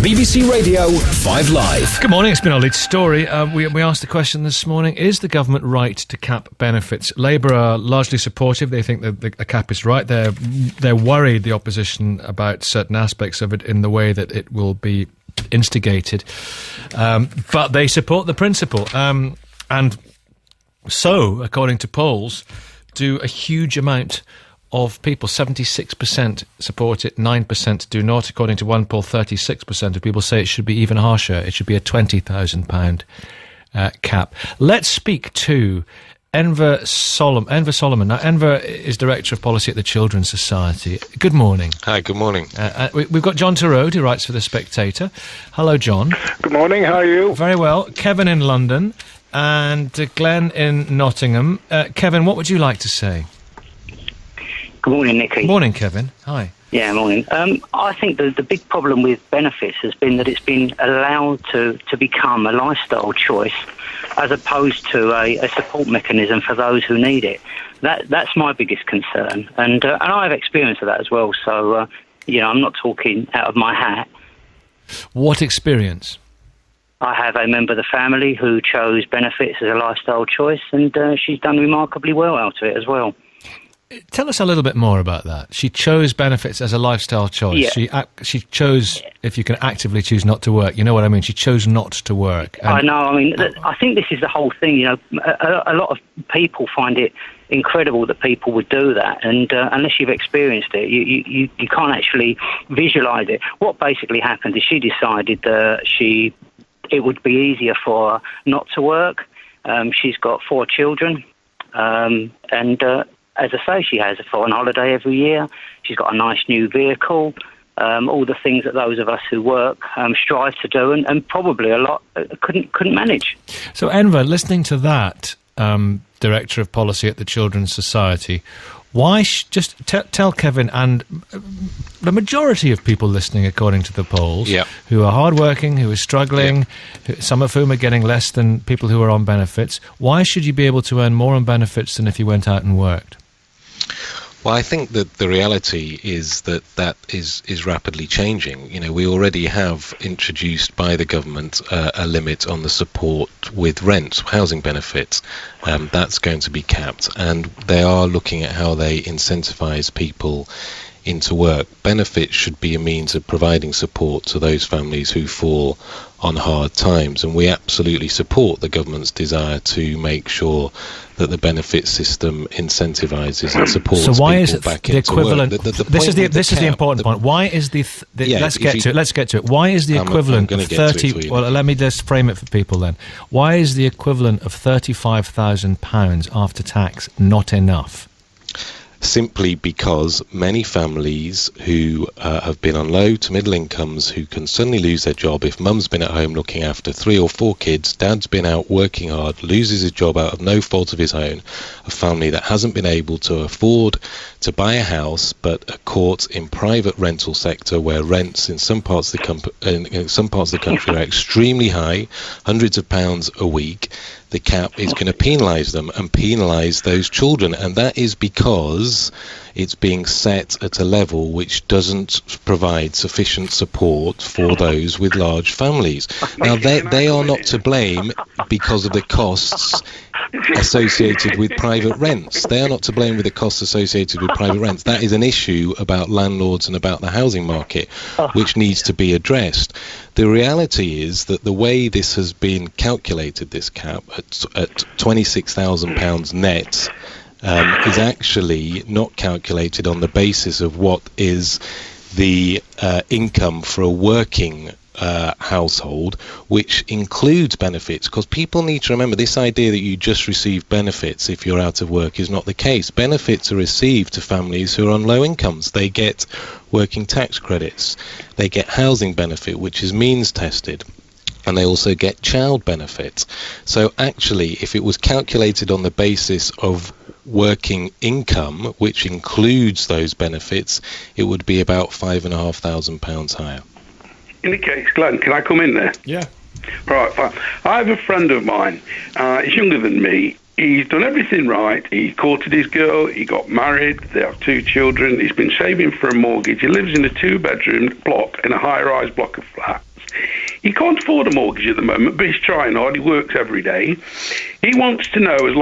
BBC Radio 5 Live. Good morning, it's been our lead story. We asked the question this morning, is the government right to cap benefits? Labour are largely supportive. They think that the cap is right. They're worried, the opposition, about certain aspects of it in the way that it will be instigated. But they support the principle. And so, according to polls, do a huge amount of people. 76% support it, 9% do not. According to one poll, 36% of people say it should be even harsher. It should be a £20,000 cap. Let's speak to Enver Solomon. Now, Enver is Director of Policy at the Children's Society. Good morning. Hi, good morning. We've got John Torode, who writes for The Spectator. Hello, John. Good morning, how are you? Very well. Kevin in London and Glenn in Nottingham. Kevin, what would you like to say? Good morning, Nicky. Morning, Kevin. Hi. Yeah, morning. I think the big problem with benefits has been that it's been allowed to become a lifestyle choice as opposed to a support mechanism for those who need it. That's my biggest concern. And I have experience of that as well, so, I'm not talking out of my hat. What experience? I have a member of the family who chose benefits as a lifestyle choice, and she's done remarkably well out of it as well. Tell us a little bit more about that. She chose benefits as a lifestyle choice. Yeah. She chose, if you can actively choose not to work, you know what I mean? She chose not to work. I know. I mean, I think this is the whole thing. A lot of people find it incredible that people would do that, and unless you've experienced it, you can't actually visualise it. What basically happened is she decided that it would be easier for her not to work. She's got 4 children, as I say, she has a foreign holiday every year. She's got a nice new vehicle, all the things that those of us who work strive to do, and probably a lot couldn't manage. So, Enver, listening to that, Director of Policy at the Children's Society, why just tell Kevin and the majority of people listening, according to the polls, who are hardworking, who are struggling, some of whom are getting less than people who are on benefits, why should you be able to earn more on benefits than if you went out and worked? Well, I think that the reality is that is rapidly changing. We already have introduced by the government a limit on the support with rent, housing benefits. That's going to be capped, and they are looking at how they incentivise people into work. Benefits should be a means of providing support to those families who fall on hard times, and we absolutely support the government's desire to make sure that the benefit system incentivises and supports people back into work. This is the important point. Why is let's get to it. Why is the equivalent of 30? Well, let me just frame it for people then. Why is the equivalent of £35,000 after tax not enough? Simply because many families who have been on low to middle incomes, who can suddenly lose their job if mum's been at home looking after 3 or 4 kids, dad's been out working hard, loses his job out of no fault of his own, a family that hasn't been able to afford to buy a house but are caught in private rental sector where rents in some parts of the country are extremely high, hundreds of pounds a week. The cap is going to penalise them and penalise those children, and that is because it's being set at a level which doesn't provide sufficient support for those with large families. Now, they are not to blame because of the costs associated with private rents. They are not to blame with the costs associated with private rents. That is an issue about landlords and about the housing market, which needs to be addressed. The reality is that the way this has been calculated, this cap, at £26,000 net, is actually not calculated on the basis of what is the income for a working household, which includes benefits, because people need to remember this idea that you just receive benefits if you're out of work is not the case. Benefits are received to families who are on low incomes. They get working tax credits, they get housing benefit, which is means tested, and they also get child benefits. So actually, if it was calculated on the basis of working income, which includes those benefits, it would be about £5,500 higher. Nicky, Glenn, can I come in there? Yeah. Right, fine. I have a friend of mine. He's younger than me. He's done everything right. He courted his girl. He got married. They have 2 children. He's been saving for a mortgage. He lives in a 2-bedroom block in a high-rise block of flats. He can't afford a mortgage at the moment, but he's trying hard. He works every day. He wants to know, as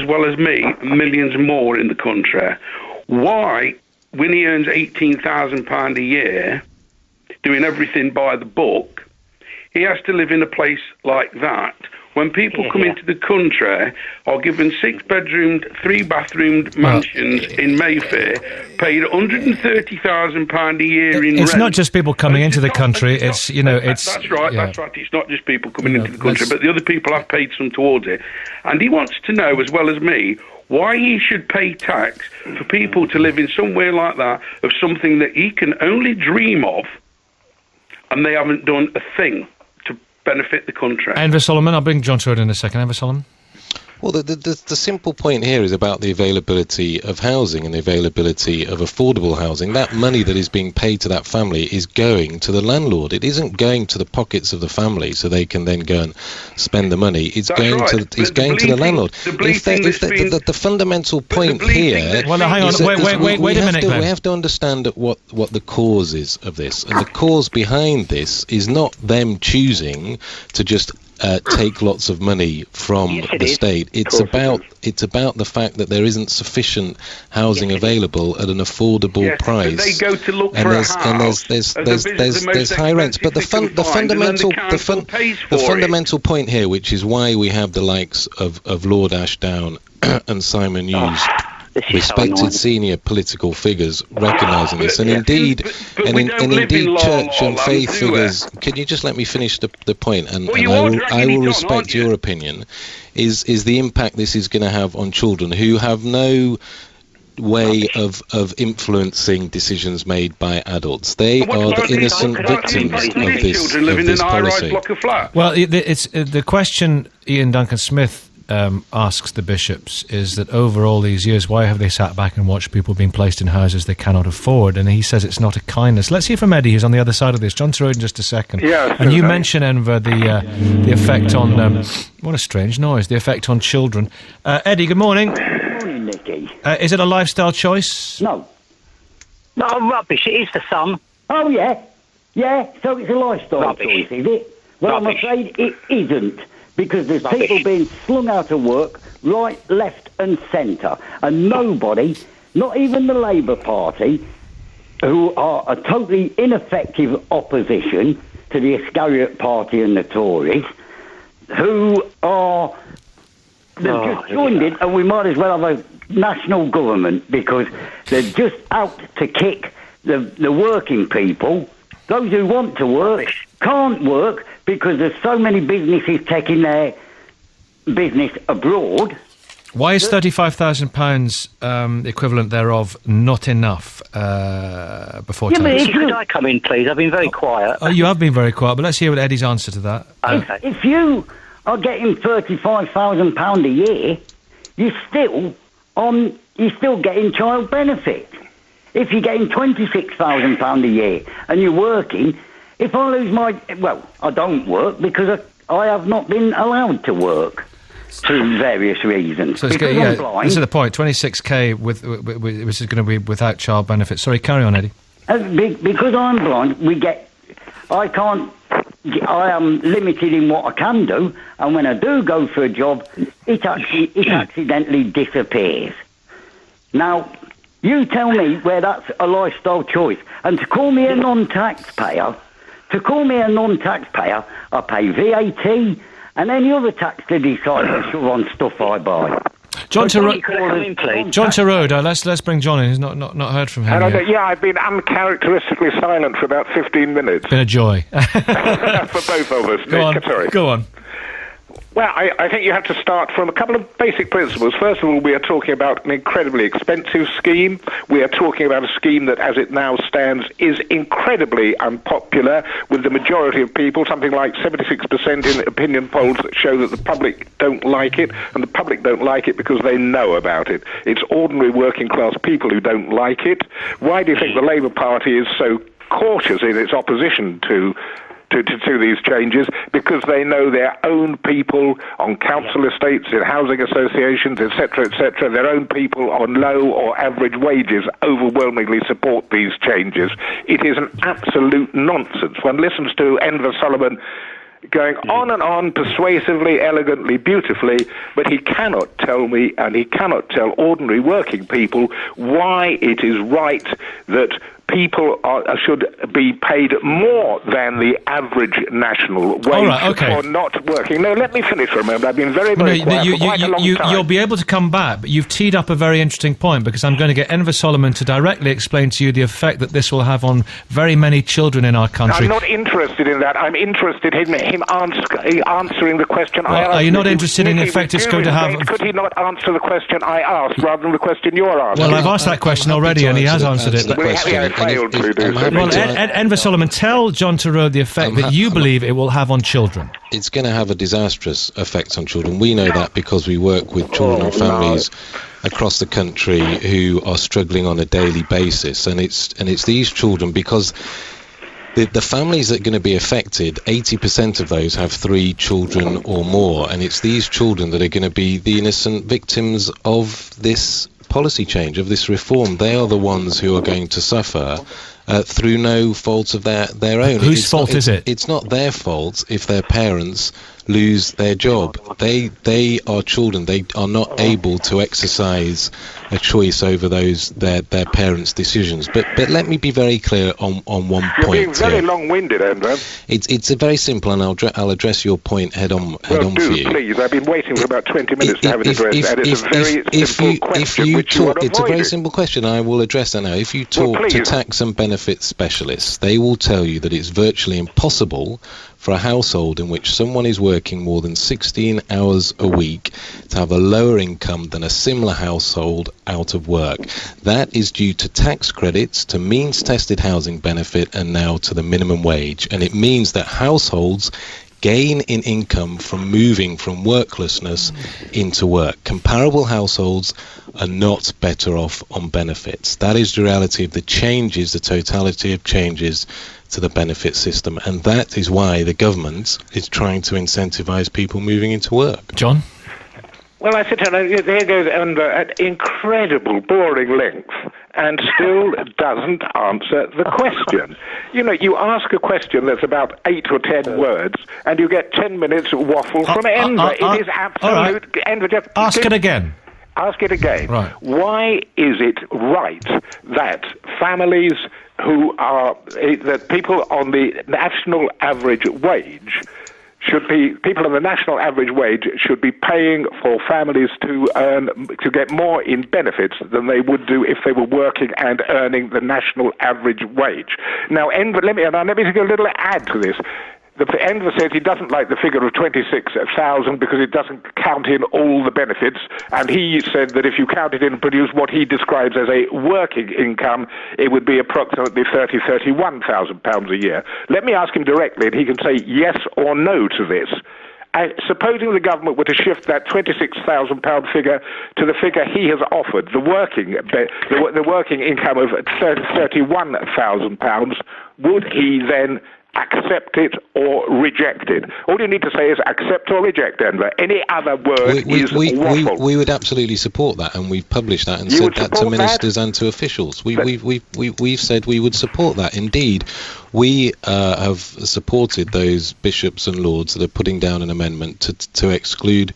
well as me, millions more in the country, why, when he earns £18,000 a year, doing everything by the book, he has to live in a place like that. When people come into the country, are given 6-bedroomed, 3-bathroomed mansions in Mayfair, paid £130,000 a year in rent. It's not just people coming into the country. It's that's right. Yeah. That's right. It's not just people coming into the country, but the other people have paid some towards it. And he wants to know, as well as me, why he should pay tax for people to live in somewhere like that of something that he can only dream of, and they haven't done a thing to benefit the country. Enver Solomon, I'll bring John Torode in a second. Enver Solomon? Well, the simple point here is about the availability of housing and the availability of affordable housing. That money that is being paid to that family is going to the landlord. It isn't going to the pockets of the family so they can then go and spend the money. It's going to the landlord. The fundamental point here... Well, hang on. Wait a minute, we have to understand what the cause is of this. And the cause behind this is not them choosing to just take lots of money from the state. It's about the fact that there isn't sufficient housing available at an affordable price. They go to look for a house. There's high rents. But the fundamental point here, which is why we have the likes of Lord Ashdown and Simon Hughes, respected senior political figures recognising this, and indeed church and faith figures. Can you just let me finish the point? And I will respect your opinion. Is the impact this is going to have on children who have no way of influencing decisions made by adults? They are the innocent victims of this policy. Well, it's the question Ian Duncan Smith asks the bishops is that over all these years, why have they sat back and watched people being placed in houses they cannot afford? And he says it's not a kindness. Let's hear from Eddie, who's on the other side of this. John Torode in just a second. Yeah, and you mentioned, Enver, the effect on... what a strange noise. The effect on children. Eddie, good morning. Good morning, Nicky. Is it a lifestyle choice? No. No, rubbish. It is for some. Oh, yeah. Yeah, so it's a lifestyle choice, is it? Well, Rubbish. I'm afraid it isn't. Because there's people being slung out of work, right, left and centre. And nobody, not even the Labour Party, who are a totally ineffective opposition to the Iscariot Party and the Tories, who are... They've just joined it, and we might as well have a national government, because they're just out to kick the working people. Those who want to work can't work because there's so many businesses taking their business abroad. Why is £35,000 the equivalent thereof not enough before tax? Could I come in, please? I've been very quiet. Oh, you have been very quiet, but let's hear what Eddie's answer to that. Okay. If you are getting £35,000 a year, you're still getting child benefit. If you're getting £26,000 a year and you're working, if I lose I don't work because I have not been allowed to work through various reasons. So I'm blind. this is the point. 26k which is going to be without child benefit. Sorry, carry on, Eddie. Because I'm blind, I am limited in what I can do, and when I do go for a job, it accidentally disappears. Now, you tell me where that's a lifestyle choice. And to call me a non-taxpayer, I pay VAT and any other tax they decide to shove on stuff I buy. John Torode, please. let's bring John in. He's not heard from him yet. Yeah, I've been uncharacteristically silent for about 15 minutes. Been a joy. For both of us. Go on. Well, I think you have to start from a couple of basic principles. First of all, we are talking about an incredibly expensive scheme. We are talking about a scheme that, as it now stands, is incredibly unpopular with the majority of people, something like 76% in opinion polls that show that the public don't like it, and the public don't like it because they know about it. It's ordinary working class people who don't like it. Why do you think the Labour Party is so cautious in its opposition to these changes? Because they know their own people on council estates, in housing associations, etc., their own people on low or average wages overwhelmingly support these changes. It is an absolute nonsense. One listens to Enver Solomon going on and on persuasively, elegantly, beautifully, but he cannot tell me, and he cannot tell ordinary working people, why it is right that people should be paid more than the average national wage for not working. No, let me finish for a moment. I've been very, very quiet for quite a long time. You'll be able to come back, but you've teed up a very interesting point, because I'm going to get Enver Solomon to directly explain to you the effect that this will have on very many children in our country. I'm not interested in that. I'm interested in him answering the question I asked. Are you not interested in the effect it's going to have? Could he not answer the question I asked rather than the question you're asking? Well, I've asked that question already, and he has answered it. Enver Solomon, tell John Torode the effect that you believe it will have on children. It's going to have a disastrous effect on children. We know that because we work with children and families across the country who are struggling on a daily basis, and it's these children, because the families that are going to be affected, 80% of those have 3 children or more, and it's these children that are going to be the innocent victims of this policy change, of this reform. They are the ones who are going to suffer through no fault of their own. Whose fault is it? It's not their fault if their parents lose their job. They are children. They are not able to exercise a choice over their parents' decisions. But let me be very clear on one point. You're being very long-winded, Enver. It's a very simple, and I'll address your point head on for you. Please. I've been waiting for about 20 minutes to have it addressed, and it's a very simple question which you are avoiding. It's a very simple question. I will address that now. If you talk to tax and benefits specialists, they will tell you that it's virtually impossible for a household in which someone is working more than 16 hours a week to have a lower income than a similar household out of work. That is due to tax credits, to means-tested housing benefit, and now to the minimum wage. And it means that households gain in income from moving from worklessness into work. Comparable households are not better off on benefits. That is the reality of the changes, the totality of changes to the benefit system, and that is why the government is trying to incentivise people moving into work. John? Well, I said, there goes Enver at incredible boring length and still doesn't answer the question. You know, you ask a question that's about 8 or 10 words, and you get 10 minutes waffle from Enver. It is absolute... Right. Enver, just ask it again. Ask it again. Right. Why is it right that families who are... that people on the national average wage... people on the national average wage should be paying for families to get more in benefits than they would do if they were working and earning the national average wage. Now, Enver, let me take a little add to this. Enver says he doesn't like the figure of 26,000 because it doesn't count in all the benefits, and he said that if you counted in and produced what he describes as a working income, it would be approximately £31,000 a year. Let me ask him directly, and he can say yes or no to this. Supposing the government were to shift that £26,000 figure to the figure he has offered, the working income of £31,000, would he then accept it or reject it? All you need to say is accept or reject, Enver. Any other word is waffle. We would absolutely support that, and we've published that and said that to ministers and to officials. We've said we would support that. Indeed, we have supported those bishops and lords that are putting down an amendment to exclude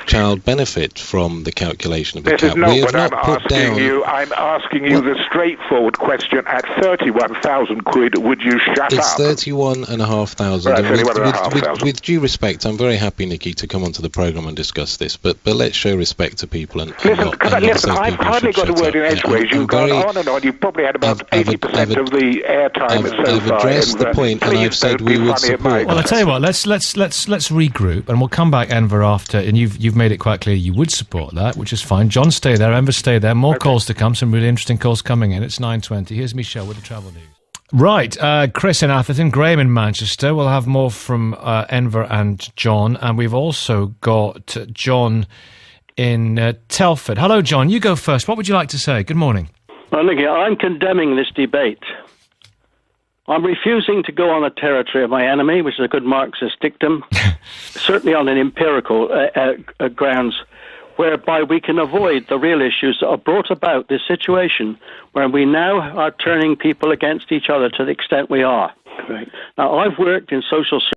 child benefit from the calculation of the cap. This is not what I'm asking you. I'm asking you the straightforward question. At 31,000 quid, would you shut up? It's 31,500. With due respect, I'm very happy, Nicky, to come onto the programme and discuss this, but let's show respect to people and listen, I've hardly got a word in edgeways. You've gone on and on. You've probably had about 80% of the airtime so far. I've addressed the point, and I've said we would support. Well, I tell you what, let's regroup, and we'll come back, Enver, after, and you've made it quite clear you would support that, which is fine. John, stay there. Enver, stay there. More calls to come. Some really interesting calls coming in. It's 9:20. Here's Michelle with the travel news. Right, Chris in Atherton, Graham in Manchester. We'll have more from Enver and John, and we've also got John in Telford. Hello, John. You go first. What would you like to say? Good morning. Well, Nicky, I'm condemning this debate. I'm refusing to go on the territory of my enemy, which is a good Marxist dictum, certainly on an empirical grounds, whereby we can avoid the real issues that have brought about this situation where we now are turning people against each other to the extent we are. Right. Now, I've worked in social service